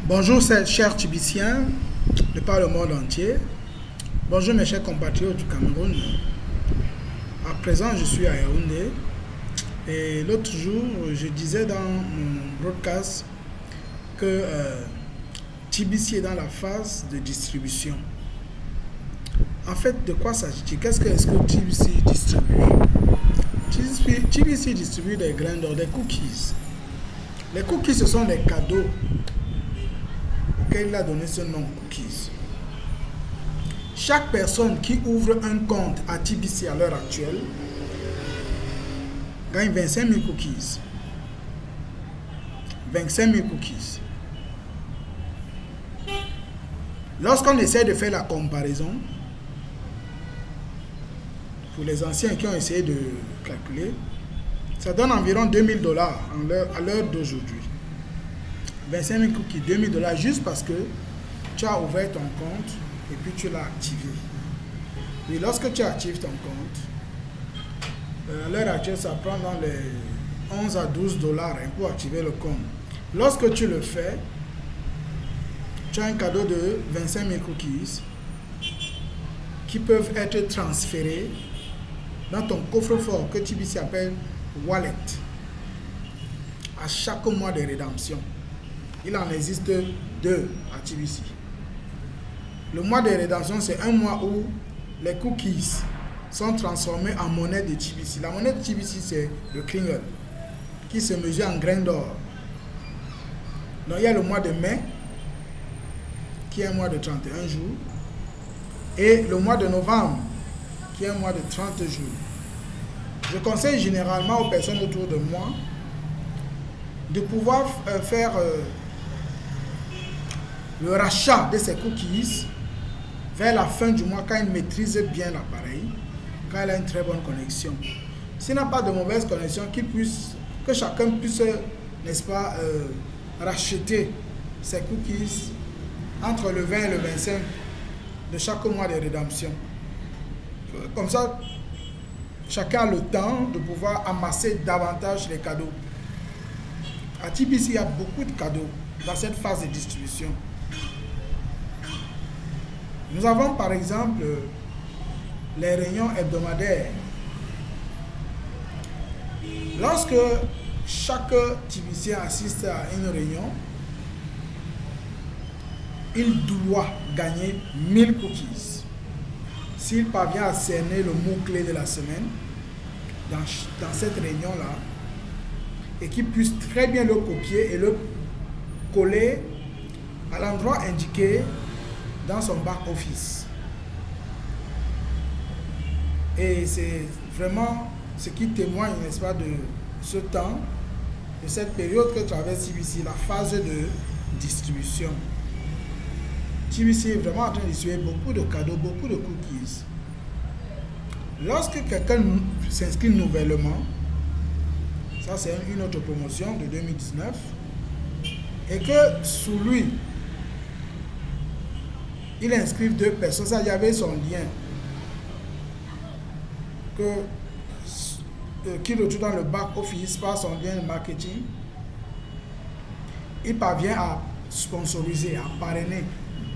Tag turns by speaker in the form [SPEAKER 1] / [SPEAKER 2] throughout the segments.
[SPEAKER 1] Bonjour chers Tibiciens de par le monde entier. Bonjour mes chers compatriotes du Cameroun. À présent, je suis à Yaoundé. Et l'autre jour, je disais dans mon broadcast que TBC est dans la phase de distribution. En fait, de quoi s'agit-il? Est-ce que TBC distribue? TBC distribue des grains d'or, des cookies. Les cookies, ce sont des cadeaux auxquels il a donné ce nom, cookies. Chaque personne qui ouvre un compte à TBC à l'heure actuelle gagne 25 000 cookies. 25 000 cookies. Lorsqu'on essaie de faire la comparaison, pour les anciens qui ont essayé de calculer, ça donne environ $2000 à l'heure d'aujourd'hui. 25 000 cookies, $2000 juste parce que tu as ouvert ton compte et puis tu l'as activé. Et lorsque tu actives ton compte, à l'heure actuelle, ça prend dans les 11 à $12 pour activer le compte. Lorsque tu le fais, tu as un cadeau de 25 000 cookies qui peuvent être transférés dans ton coffre-fort que TBC appelle Wallet à chaque mois de rédemption. Il en existe deux à TBC. Le mois de rédemption, c'est un mois où les cookies sont transformés en monnaie de TBC. La monnaie de TBC, c'est le kringle qui se mesure en grains d'or. Donc, il y a le mois de mai qui est un mois de 31 jours et le mois de novembre qui est un mois de 30 jours. Je conseille généralement aux personnes autour de moi de pouvoir faire le rachat de ces cookies vers la fin du mois quand ils maîtrisent bien l'appareil, quand il a une très bonne connexion. S'il n'a pas de mauvaise connexion, que chacun puisse, n'est-ce pas, racheter ces cookies entre le 20 et le 25 de chaque mois de rédemption. Comme ça, chacun a le temps de pouvoir amasser davantage les cadeaux. À TBC, il y a beaucoup de cadeaux dans cette phase de distribution. Nous avons par exemple les réunions hebdomadaires. Lorsque chaque TBC assiste à une réunion, il doit gagner 1000 cookies. S'il parvient à cerner le mot-clé de la semaine dans cette réunion-là, et qu'il puisse très bien le copier et le coller à l'endroit indiqué dans son back-office. Et c'est vraiment ce qui témoigne, n'est-ce pas, de ce temps, de cette période que traverse TBC, la phase de distribution. TBC est vraiment en train de distribuer beaucoup de cadeaux, beaucoup de cookies. Lorsque quelqu'un s'inscrit nouvellement, ça c'est une autre promotion de 2019, et que sous lui, il inscrit 2 personnes, ça il y avait son lien, qui retrouve dans le back-office par son lien de marketing, il parvient à sponsoriser, à parrainer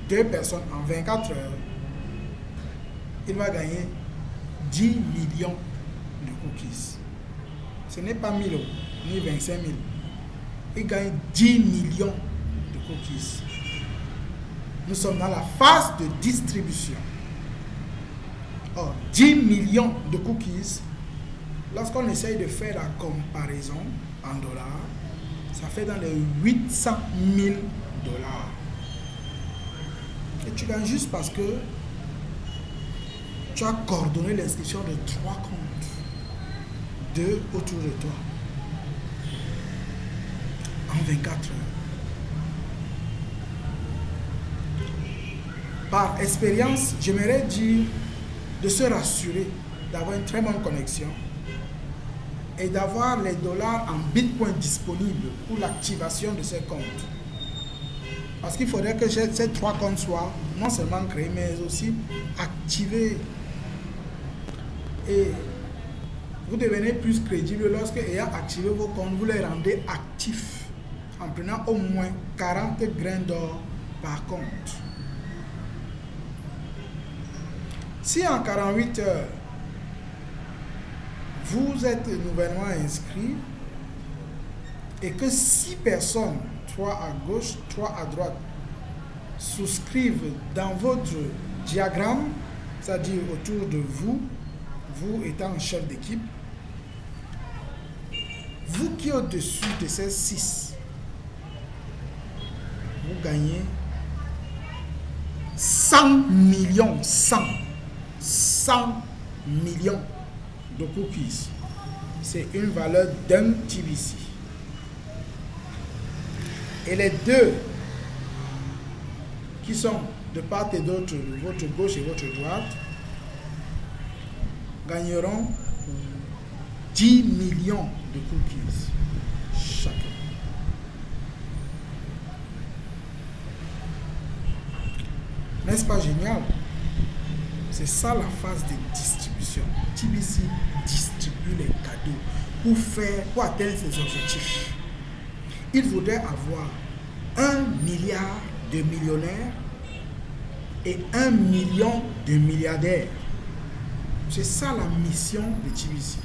[SPEAKER 1] 2 personnes en 24 heures, il va gagner 10 millions de cookies. Ce n'est pas 1000 euros, ni 25 000. Il gagne 10 millions de cookies. Nous sommes dans la phase de distribution. Or, 10 millions de cookies, lorsqu'on essaye de faire la comparaison en dollars, ça fait dans les 800 000 dollars. Et tu gagnes juste parce que tu as coordonné l'inscription de 3 comptes, 2 autour de toi, en 24 heures. Par expérience, j'aimerais dire de se rassurer, d'avoir une très bonne connexion et d'avoir les dollars en Bitcoin disponibles pour l'activation de ces comptes. Parce qu'il faudrait que ces 3 comptes soient non seulement créés, mais aussi activés. Et vous devenez plus crédible lorsque, ayant activé vos comptes, vous les rendez actifs en prenant au moins 40 grains d'or par compte. Si en 48 heures, vous êtes nouvellement inscrit et que 6 personnes, 3 à gauche, 3 à droite, souscrivent dans votre diagramme, c'est-à-dire autour de vous, vous étant chef d'équipe, vous qui êtes au-dessus de ces 6, vous gagnez 100 millions, 100 millions de cookies. C'est une valeur d'un TBC. Et les deux qui sont de part et d'autre, votre gauche et votre droite, gagneront 10 millions de cookies chacun. N'est-ce pas génial? C'est ça la phase de distribution. TBC distribue les cadeaux pour atteindre ses objectifs. Il voudrait avoir 1 milliard de millionnaires et 1 million de milliardaires. C'est ça la mission de TBC.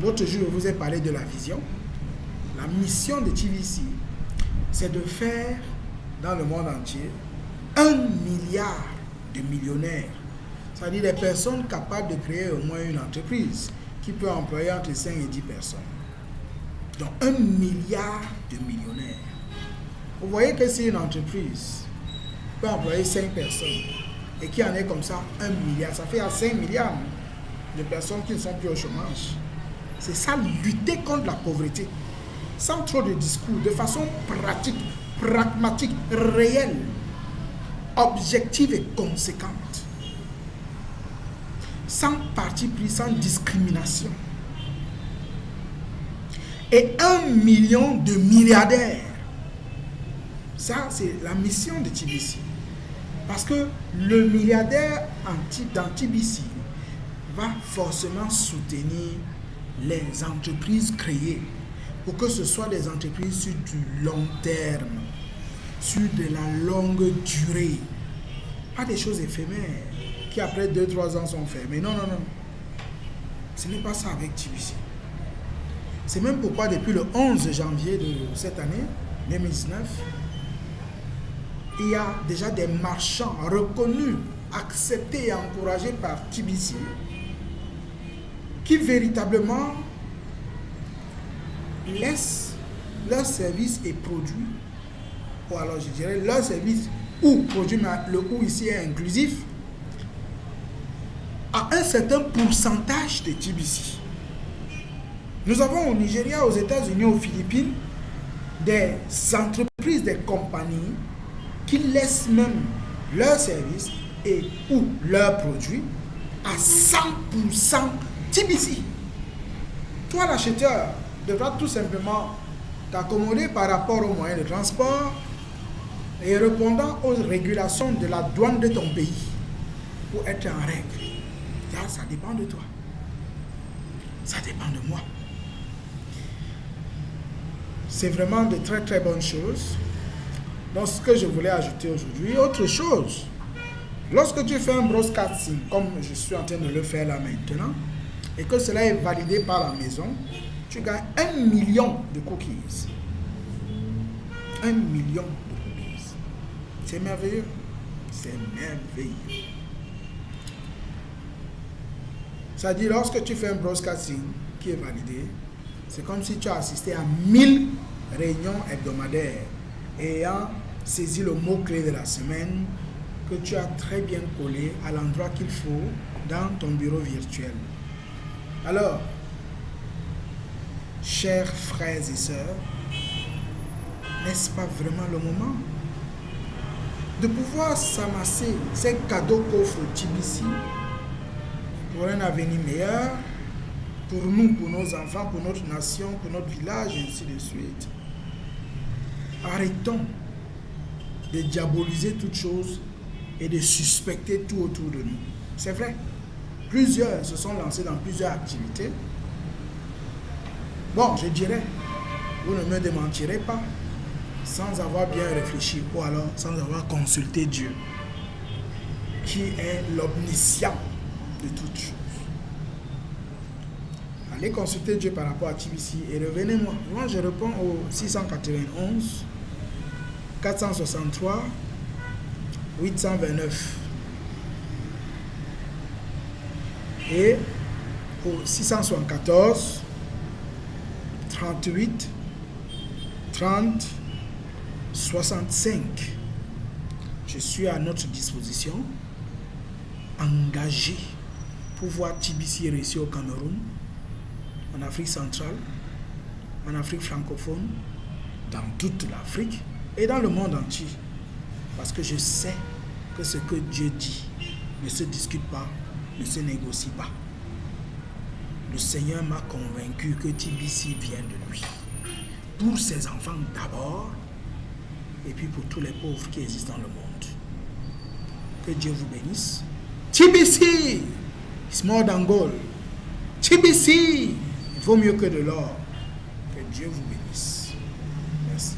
[SPEAKER 1] L'autre jour, je vous ai parlé de la vision. La mission de TBC, c'est de faire dans le monde entier 1 milliard de millionnaires. C'est-à-dire des personnes capables de créer au moins une entreprise qui peut employer entre 5 et 10 personnes. Donc 1 milliard de millionnaires. Vous voyez que si une entreprise peut employer 5 personnes et qui en est comme ça 1 milliard, ça fait à 5 milliards de personnes qui ne sont plus au chômage. C'est ça, lutter contre la pauvreté. Sans trop de discours, de façon pratique, pragmatique, réelle, objective et conséquente. Sans parti pris, sans discrimination. Et 1 million de milliardaires. Ça, c'est la mission de TBC. Parce que le milliardaire dans TBC va forcément soutenir les entreprises créées pour que ce soit des entreprises sur du long terme, sur de la longue durée. Pas des choses éphémères qui après 2-3 ans sont fermées. Non. Ce n'est pas ça avec TBC. C'est même pourquoi depuis le 11 janvier de cette année, 2019, il y a déjà des marchands reconnus, acceptés et encouragés par TBC qui véritablement laissent leurs services et produits, ou alors je dirais leurs services ou produits, mais le ou ici est inclusif, à un certain pourcentage de TBC. Nous avons au Nigeria, aux États-Unis, aux Philippines, des entreprises, des compagnies qui laissent même leurs services et ou leurs produits à 100% TBC. Toi, l'acheteur, devras tout simplement t'accommoder par rapport aux moyens de transport et répondant aux régulations de la douane de ton pays pour être en règle. Là, ça dépend de toi. Ça dépend de moi. C'est vraiment de très très bonnes choses. Donc, ce que je voulais ajouter aujourd'hui, autre chose. Lorsque tu fais un broadcasting, comme je suis en train de le faire là maintenant, et que cela est validé par la maison, tu gagnes 1 million de cookies. 1 million de cookies. C'est merveilleux. C'est merveilleux. C'est-à-dire, lorsque tu fais un broadcasting qui est validé, c'est comme si tu as assisté à 1000 réunions hebdomadaires ayant saisi le mot-clé de la semaine que tu as très bien collé à l'endroit qu'il faut dans ton bureau virtuel. Alors, chers frères et sœurs, n'est-ce pas vraiment le moment de pouvoir s'amasser ces cadeaux qu'offre TBC pour un avenir meilleur, pour nous, pour nos enfants, pour notre nation, pour notre village, et ainsi de suite. Arrêtons de diaboliser toutes choses et de suspecter tout autour de nous. C'est vrai, plusieurs se sont lancés dans plusieurs activités. Bon, je dirais, vous ne me démentirez pas sans avoir bien réfléchi ou alors sans avoir consulté Dieu, qui est l'omniscient de toutes choses. Allez consulter Dieu par rapport à TBC et revenez-moi. Moi, je réponds au 691 463 829 et au 674 38 30 65. Je suis à notre disposition, engagé pour voir TBC réussir au Cameroun, en Afrique centrale, en Afrique francophone, dans toute l'Afrique et dans le monde entier. Parce que je sais que ce que Dieu dit ne se discute pas, ne se négocie pas. Le Seigneur m'a convaincu que TBC vient de lui. Pour ses enfants d'abord, et puis pour tous les pauvres qui existent dans le monde. Que Dieu vous bénisse. TBC is more than gold. TBC, il vaut mieux que de l'or. Que Dieu vous bénisse. Merci.